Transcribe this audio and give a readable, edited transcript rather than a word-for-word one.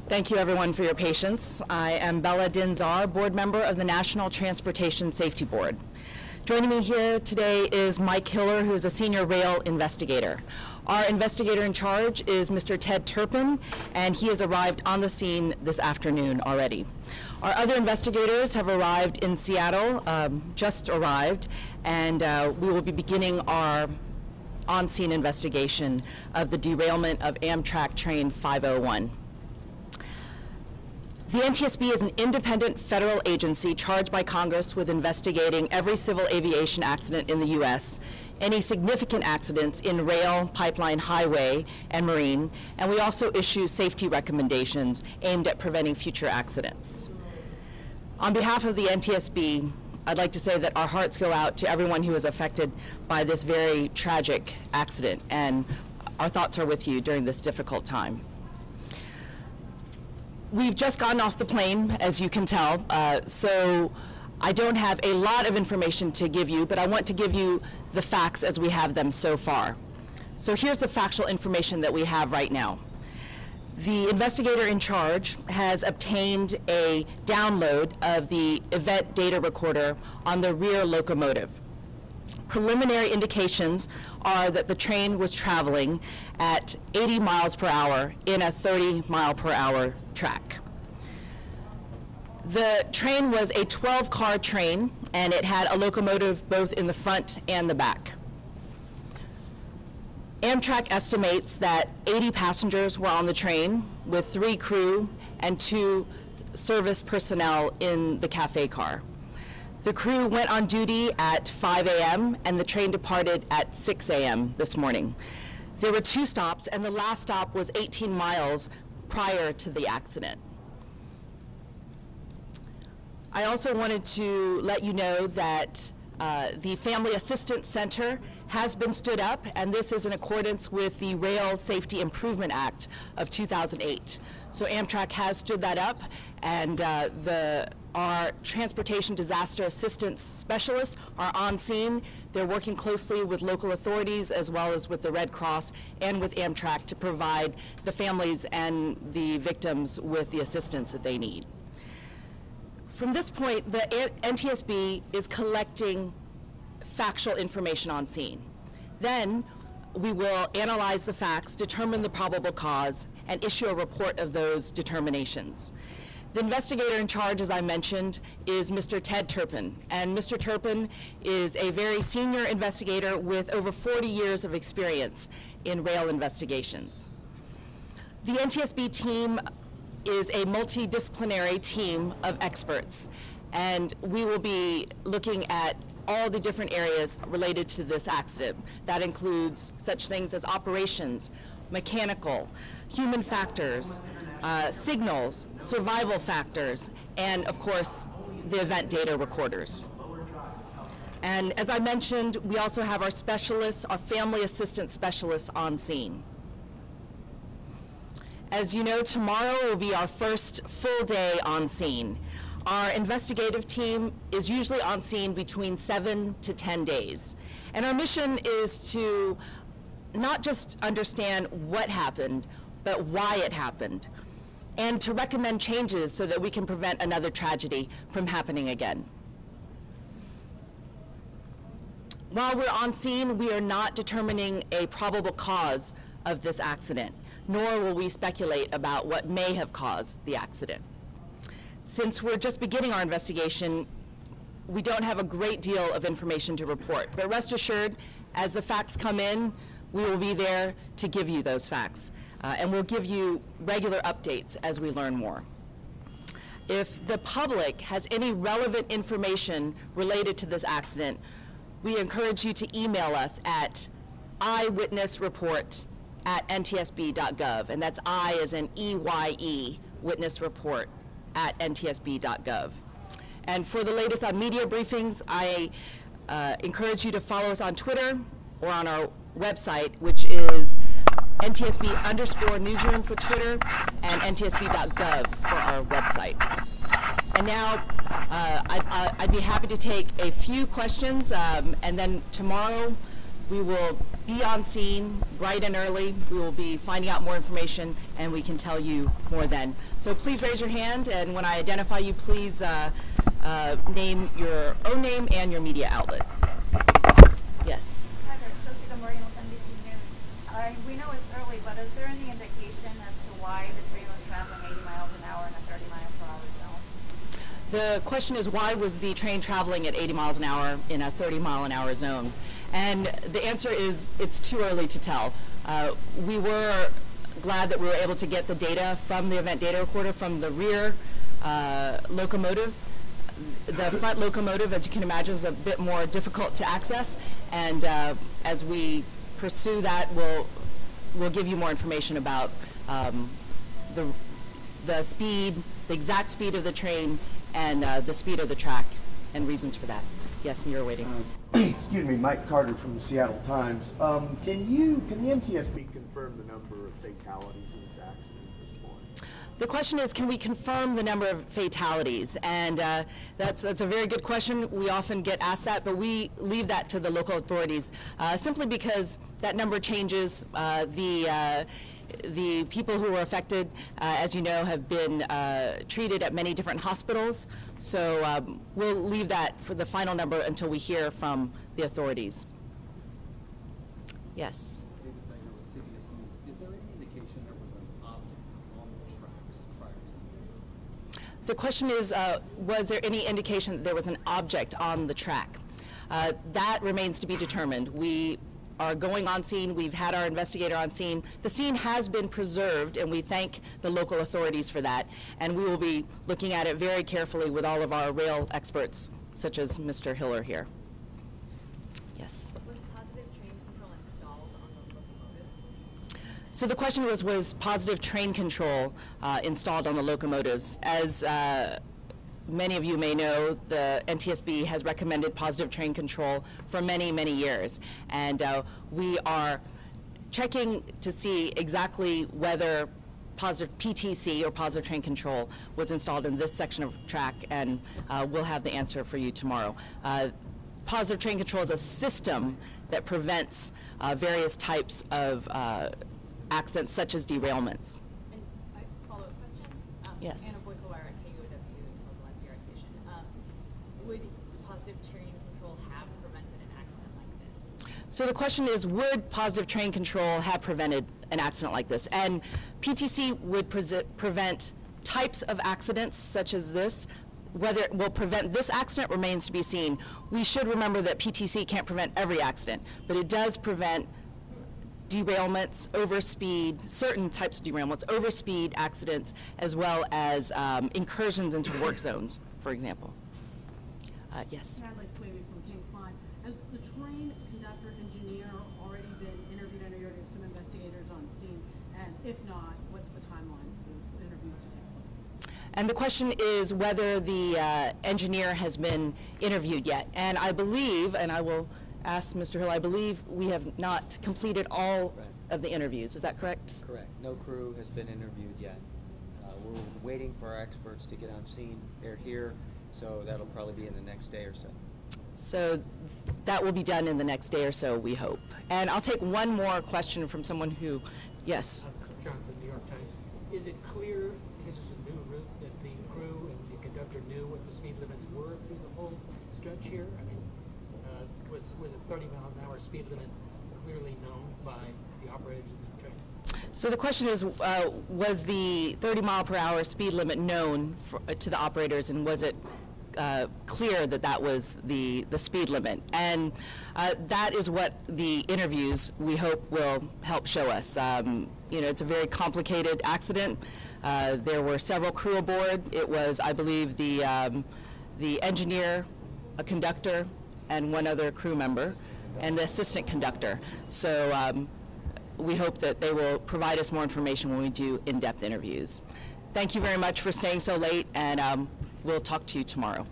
Thank you, everyone, for your patience. I am Bella Dinh-Zarr, board member of the National Transportation Safety Board. Joining me here today is Mike Hiller, who is a senior rail investigator. Our investigator in charge is Mr. Ted Turpin, and he has arrived on the scene this afternoon already. Our other investigators have arrived in Seattle, just arrived, and we will be beginning our on-scene investigation of the derailment of Amtrak train 501. The NTSB is an independent federal agency charged by Congress with investigating every civil aviation accident in the U.S., any significant accidents in rail, pipeline, highway, and marine, and we also issue safety recommendations aimed at preventing future accidents. On behalf of the NTSB, I'd like to say that our hearts go out to everyone who was affected by this very tragic accident, and our thoughts are with you during this difficult time. We've just gotten off the plane, as you can tell, so I don't have a lot of information to give you, but I want to give you the facts as we have them so far. So here's the factual information that we have right now. The investigator in charge has obtained a download of the event data recorder on the rear locomotive. Preliminary indications are that the train was traveling at 80 miles per hour in a 30-mile-per-hour track. The train was a 12-car train, and it had a locomotive both in the front and the back. Amtrak estimates that 80 passengers were on the train, with 3 crew and 2 service personnel in the cafe car. The crew went on duty at 5 a.m. and the train departed at 6 a.m. this morning. There were 2 stops, and the last stop was 18 miles prior to the accident. I also wanted to let you know that the Family Assistance Center has been stood up, and this is in accordance with the Rail Safety Improvement Act of 2008. So Amtrak has stood that up, and our transportation disaster assistance specialists are on scene. They're working closely with local authorities as well as with the Red Cross and with Amtrak to provide the families and the victims with the assistance that they need. From this point, the NTSB is collecting factual information on scene. Then we will analyze the facts, determine the probable cause, and issue a report of those determinations. The investigator in charge, as I mentioned, is Mr. Ted Turpin, and Mr. Turpin is a very senior investigator with over 40 years of experience in rail investigations. The NTSB team is a multidisciplinary team of experts, and we will be looking at all the different areas related to this accident. That includes such things as operations, mechanical, human factors, signals, survival factors, and of course, the event data recorders. And as I mentioned, we also have our specialists, our family assistance specialists on scene. As you know, tomorrow will be our first full day on scene. Our investigative team is usually on scene between 7 to 10 days. And our mission is to not just understand what happened, but why it happened, and to recommend changes so that we can prevent another tragedy from happening again. While we're on scene, we are not determining a probable cause of this accident, nor will we speculate about what may have caused the accident. Since we're just beginning our investigation, we don't have a great deal of information to report, but rest assured, as the facts come in, we will be there to give you those facts, and we'll give you regular updates as we learn more. If the public has any relevant information related to this accident, we encourage you to email us at eyewitnessreport@ntsb.gov, and that's I as in EYE, witness report @ntsb.gov. And for the latest on media briefings, I encourage you to follow us on Twitter or on our website, which is NTSB_newsroom for Twitter and NTSB.gov for our website. And now I'd be happy to take a few questions, and then tomorrow we will be on scene bright and early. We will be finding out more information, and we can tell you more then. So please raise your hand, and when I identify you, please name your own name and your media outlets. Yes. Hi there, Sophie Moreno with NBC News. We know it's early, but is there any indication as to why the train was traveling 80 miles an hour in a 30-mile-per-hour zone? The question is, why was the train traveling at 80 miles an hour in a 30-mile-an-hour zone? And the answer is, it's too early to tell. We were glad that we were able to get the data from the event data recorder from the rear locomotive. The front locomotive, as you can imagine, is a bit more difficult to access, and as we pursue that, we'll give you more information about the speed, the exact speed of the train, and the speed of the track, and reasons for that. Yes, and you're waiting. Excuse me, Mike Carter from the Seattle Times. Can the NTSB confirm the number of fatalities in this accident at this point? The question is, can we confirm the number of fatalities? And that's a very good question. We often get asked that, but we leave that to the local authorities, simply because that number changes. The people who were affected, as you know, have been treated at many different hospitals. So we'll leave that for the final number until we hear from the authorities. Yes. Is there any indication there was an object on the tracks prior to? The question is, was there any indication that there was an object on the track? That remains to be determined. We are going on scene. We've had our investigator on scene. The scene has been preserved, and we thank the local authorities for that. And we will be looking at it very carefully with all of our rail experts, such as Mr. Hiller here. Yes. Was positive train control installed on the locomotives? So the question was positive train control installed on the locomotives? As many of you may know, the NTSB has recommended positive train control for many, many years. And we are checking to see exactly whether positive PTC, or positive train control, was installed in this section of track, and we'll have the answer for you tomorrow. Positive train control is a system that prevents various types of accidents, such as derailments. And a follow-up question? Yes. Would positive train control have prevented an accident like this? So the question is, would positive train control have prevented an accident like this? And PTC would prevent types of accidents such as this. Whether it will prevent this accident remains to be seen. We should remember that PTC can't prevent every accident, but it does prevent derailments, overspeed, certain types of derailments, overspeed accidents, as well as incursions into work zones, for example. Yes. Natalie Swaby from King Klein. Has the train conductor engineer already been interviewed? I know you already have some investigators on scene. And if not, what's the timeline for those interviews to take place? And the question is whether the engineer has been interviewed yet. And I believe, and I will ask Mr. Hill, I believe we have not completed all of the interviews. Is that correct? Correct. No crew has been interviewed yet. We're waiting for our experts to get on scene. They're here. So that'll probably be in the next day or so. So that will be done in the next day or so, we hope. And I'll take one more question from someone who, yes. Johnson, New York Times. Is it clear, because it's a new route, that the crew and the conductor knew what the speed limits were through the whole stretch here? I mean, was a 30-mile-an-hour speed limit clearly known by the operators of the train? So the question is, was the 30-mile-per-hour speed limit known to the operators, and was it clear that that was the speed limit? And that is what the interviews, we hope, will help show us. You know, it's a very complicated accident. There were several crew aboard. It was, I believe, the engineer, a conductor, and one other crew member, and the assistant conductor. So we hope that they will provide us more information when we do in-depth interviews. Thank you very much for staying so late, and we'll talk to you tomorrow.